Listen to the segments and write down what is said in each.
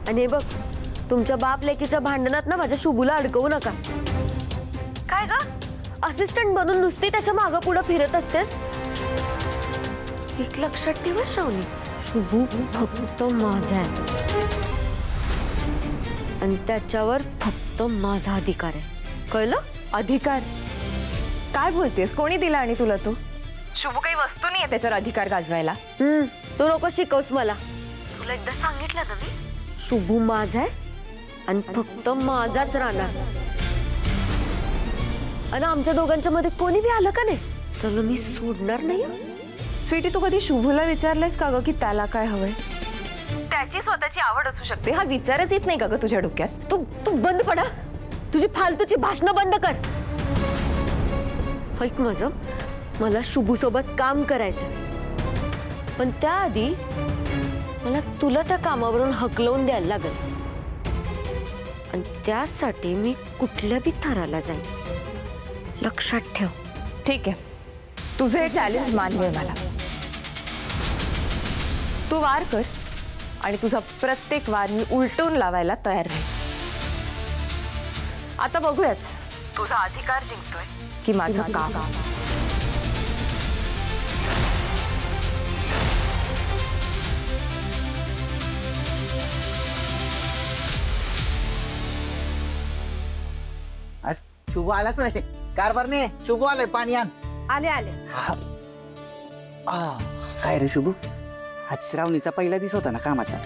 आणि हे बघ, तुमच्या बाप लेकीच्या भांडणात ना माझ्या शुभूला अडकवू नका. काय ग, असिस्टंट बनून नुसती त्याच्या मागं पुढं फिरत असतेस? एक लक्षात ठेव श्रावणी, शुभू फक्त माझा आहे आणि त्याच्यावर फक्त माझा अधिकार आहे, कळलं? अधिकार? काय बोलतेस? कोणी दिला आणि तुला? तू शुभ काही वस्तू नाहीये त्याच्यावर अधिकार गाजवायला. तू नको शिकवस मला. तुला एकदा सांगितलं ना मी, शुभू माझा आहे आणि फक्त माझाच राहणार. आणि आमच्या दोघांच्या मध्ये कोणी बी आलं का नाही तर मी सोडणार नाही. स्वीटी, तू कधी शुभूला विचारलंयस का ग की त्याला काय हवंय? त्याची स्वतःची आवड असू शकते, हा विचारच येत नाही का ग तुझ्या डोक्यात? तू तू बंद पडा, तुझी फालतूची भाषणं बंद कर. ऐक माझं, मला शुभू सोबत काम करायचं, पण त्याआधी मला तुला त्या कामावरून हकलवून द्यायला लागेल आणि त्यासाठी मी कुठल्या बी थराला जाईन, लक्षात ठेव. ठीक आहे, तुझं हे चॅलेंज मान्य आहे मला. तू वार कर आणि तुझा प्रत्येक वार मी उलटून लावायला तयार राहील. आता बघूयाच तुझा अधिकार जिंकतोय की माझं काम. शुभ आलाच नाही कारभार नाही. शुभ आलाय, पाणी आण. आले आले. काय रे शुभ, आज श्रावणीचा पहिला दिवस होता ना कामाचा.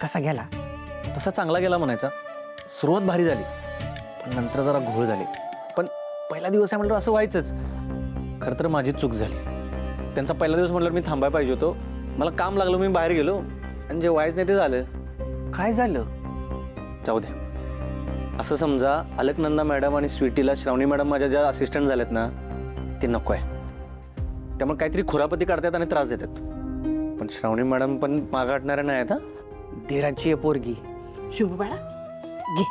कसा गेला? तसा चांगला गेला म्हणायचा. सुरुवात भारी झाली पण नंतर जरा घोळ झाली. पण पहिला दिवस आहे म्हटलं असं व्हायचंच. खरं तर माझी चूक झाली. त्यांचा पहिला दिवस म्हटलं मी थांबायला पाहिजे होतो. मला काम लागलं, मी बाहेर गेलो आणि जे व्हायच नाही ते झालं. काय झालं? जाऊ दे. असं समजा अलकनंदा मॅडम आणि स्वीटीला श्रावणी मॅडम माझ्या ज्या असिस्टंट झाल्यात ना ते नको आहे. त्यामुळे काहीतरी खुरापती काढतात आणि त्रास देतात. पण श्रावणी मॅडम पण मागाटणाऱ्या नाही आहेत. धीराची पोरगी. शुभ बाळा घे,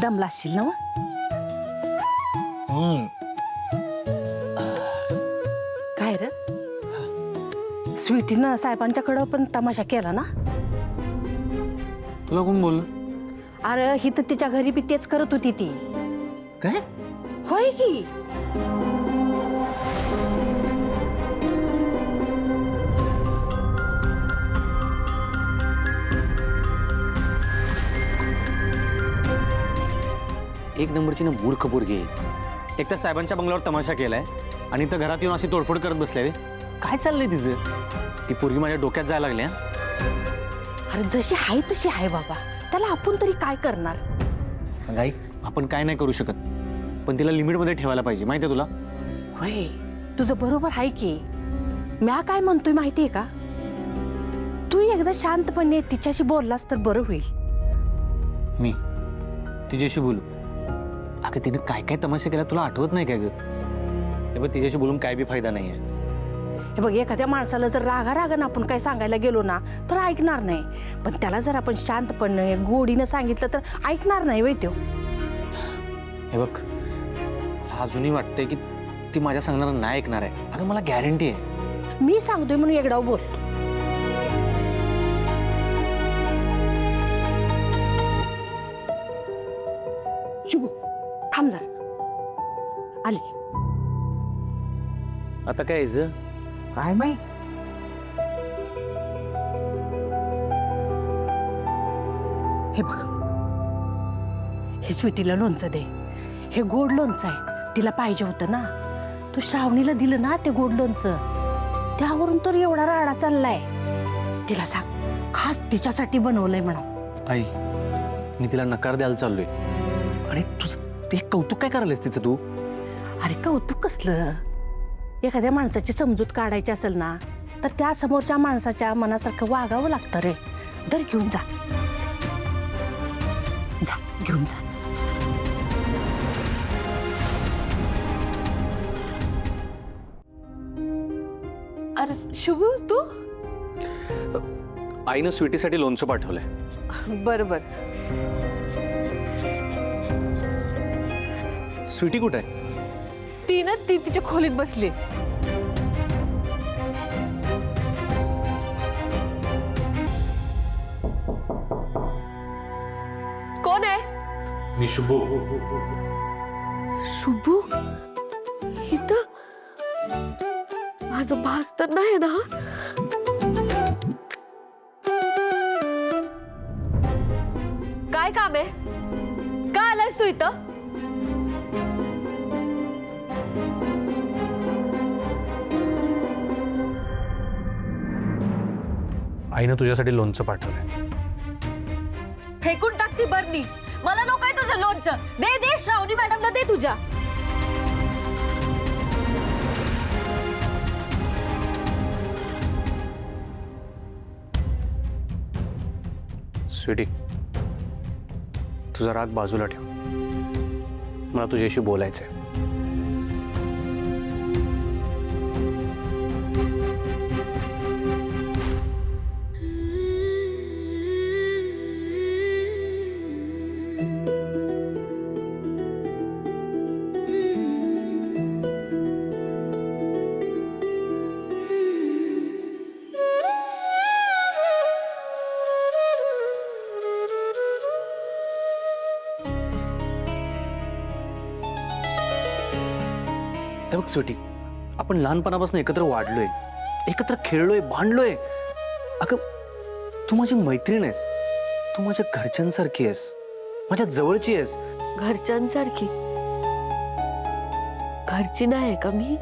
दमला असशील ना? काय रे, स्वीटीनं साहेबांच्याकडं पण तमाशा केला ना? तुला कोण बोललं? अरे ही तर तिच्या घरी बी तेच करत होती ती. काय? होय की. एक नंबरची ना मूर्ख पोरगी. एक तर साहेबांच्या बंगल्यावर तमाशा केलाय आणि तर घरात येऊन अशी तोडफोड करत बसले. काय चाललंय तिचं? ती पोरगी माझ्या डोक्यात जायला लागली. अरे जशी आहे तशी आहे बाबा, त्याला आपण तरी काय करणार? गाई, आपण काय नाही करू शकत, पण तिला लिमिटमध्ये ठेवायला पाहिजे. माहिती आहे तुला? होय, तुझं बरोबर आहे की. म्या काय म्हणतोय माहितीये का, तू एकदा शांतपणे तिच्याशी बोललास तर बरं होईल. मी तिच्याशी बोलू? अगं तिने काय काय तमाशा केला तुला आठवत नाही काय ग? हे बघ, तिच्याशी बोलून काय बी फायदा नाहीये. हे बघ, एखाद्या माणसाला जर रागारागानं आपण काय सांगायला गेलो ना तर ऐकणार नाही, पण त्याला जर आपण शांतपणे गोडीनं सांगितलं तर ऐकणार नाही वय त्यो. हे बघ, मला अजूनही वाटतंय की ती माझ्या सांगणार नाही ऐकणार आहे. अगं मला गॅरंटी आहे. मी सांगतोय म्हणून एकदा बोल. शुभ, थांब जरा, आली. आता काय यायचं? काय माहित? हे बघ, हे स्वीटीला लोणचं दे. हे गोड लोणचं आहे, तिला पाहिजे होतं ना. तू श्रावणीला दिलं ना ते गोड लोणचं, त्यावरून तर एवढा राडा चाललाय. तिला सांग खास तिच्यासाठी बनवलंय म्हणा. आई, मी तिला नकार द्यायला चाललोय आणि तुझं ते कौतुक काय करायलास तिचं तू? अरे कौतुक कसलं? एखाद्या माणसाची समजूत काढायची असेल ना तर त्या समोरच्या माणसाच्या मनासारखं वागावं लागतं रे. दर घेऊन जा, जा घेऊन जा. अरे शुभ, तू? आईनं स्वीटीसाठी लोणचं पाठवलंय. बरोबर. स्वीटी कुठे आहे? ती ना ती तिच्या खोलीत बसली. मी शुभू. शुभू इथं माझं भास तर नाही ना? काय काम आहे? का आलायस तू इथं? आईनं तुझ्यासाठी लोणचं पाठवलंय. फेकून टाकती बरणी. मला नकोय तुझं लोणचं. दे दे, श्रावणी मॅडमला दे तुझ्या. स्वीटी, तुझा राग बाजूला ठेव. मला तुझ्याशी बोलायचंय. हे बघ स्वीटी, आपण लहानपणापासून एकत्र वाढलोय, एकत्र खेळलोय, भांडलोय. अगं, तू माझी मैत्रीण आहेस. तू माझ्या घरच्यांसारखी आहेस, माझ्या जवळची आहेस. घरच्यांसारखी? घरची नाही का मी?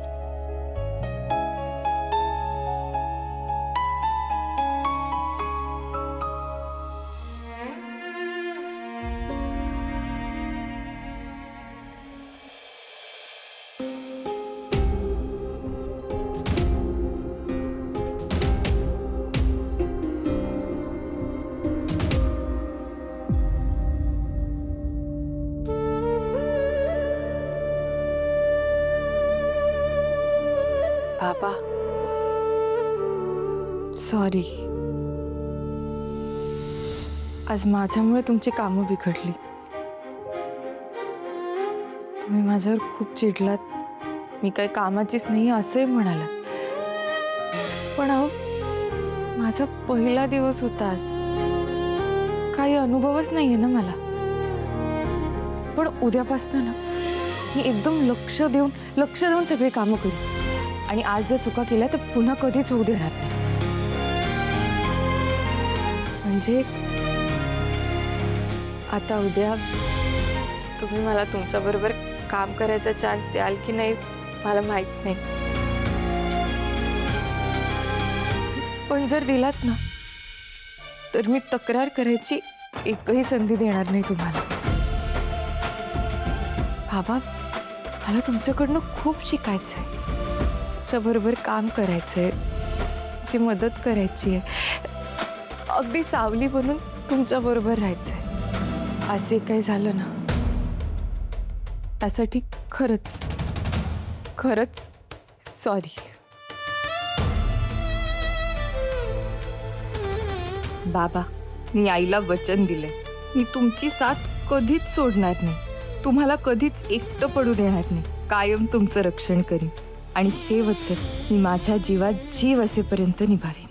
बाबा, सॉरी. आज माझ्यामुळे तुमची कामं बिघडली. तुम्ही माझ्यावर खूप चिडलात. मी काही कामाचीच नाही असंही म्हणालात. पण अहो, माझा पहिला दिवस होता आज. काही अनुभवच नाहीये ना मला. पण उद्यापासून ना मी एकदम लक्ष देऊन सगळी कामं करू. आणि आज जर चुका केल्या तर पुन्हा कधीच होऊ देणार नाही. म्हणजे आता उद्या तुम्ही मला तुमच्याबरोबर काम करायचा चान्स द्याल की नाही मला माहित नाही. पण जर दिलात ना तर मी तक्रार करायची एकही संधी देणार नाही तुम्हाला. बाबा, मला तुमच्याकडनं खूप शिकायचं आहे. तुमच्याबरोबर काम करायचंय, तुमची मदत करायची आहे, अगदी सावली बनून तुमच्याबरोबर राहायचंय. असे काही झालं ना त्यासाठी खरंच सॉरी. बाबा, मी आईला वचन दिलंय, मी तुमची साथ कधीच सोडणार नाही. तुम्हाला कधीच एकटं पडू देणार नाही. कायम तुमचं रक्षण करीन. आणि हे वचन मी माझ्या जीवात जीव असेपर्यंत निभावीन.